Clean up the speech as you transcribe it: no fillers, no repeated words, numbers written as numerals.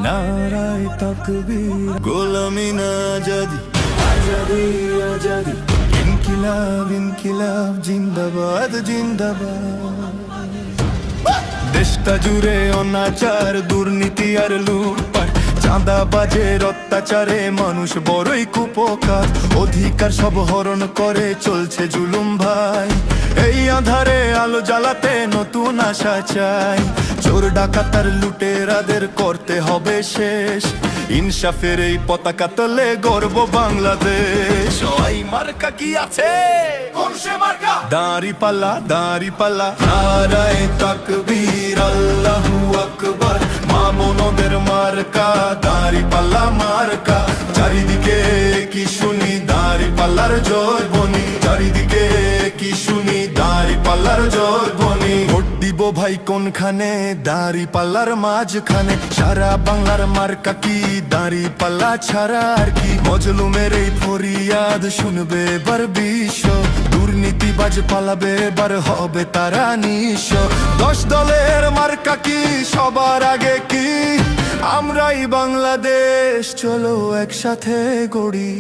নারায়ে তাকবীর, গোলামি না আজাদি, আজাদি আজাদি, ইনকিলাব ইনকিলাব, জিন্দাবাদ জিন্দাবাদ। দেশটা জুড়ে অনাচার, দুর্নীতি আর লুটপাট, চাঁদাবাজের অত্যাচারে মানুষ বড়ই কুপোকাত। অধিকার সব হরণ করে চলছে জুলুম ভাই, এই আঁধারে আলো জ্বালাতে নতুন আশা চাই। চোর ডাকাতার লুটেরাদের করতে হবে শেষ, ইনসাফের এই পতাকা তলে গর্ব বাংলাদেশ। ওই মার্কা কি আছে, কোন সে মার্কা? দাঁড়িপাল্লা দাঁড়িপাল্লা, নারায়ে তাকবীর, আল্লাহু আকবার। মা বোনদের মার্কা দাঁড়িপাল্লা মার্কা, চারিদিকে কি শুনি দাঁড়িপাল্লার জয় ধ্বনি, চারিদিকে কি শুনি দাঁড়িপাল্লার জয় ধ্বনি। ভোট দিব ভাই কোনখানে, দাঁড়িপাল্লার মাঝখানে। সারা বাংলার মার্কা কি দাঁড়িপাল্লা ছাড়া আর কি? মজলুমের এই ফরিয়াদ শুনবে এবার বিশ্ব, দুর্নীতিবাজ পালাবে এবার হবে তারা নিঃস্ব। 10 দলের মার্কা কি সবার আগে কি? আমরাই বাংলাদেশ, চলো একসাথে গড়ি।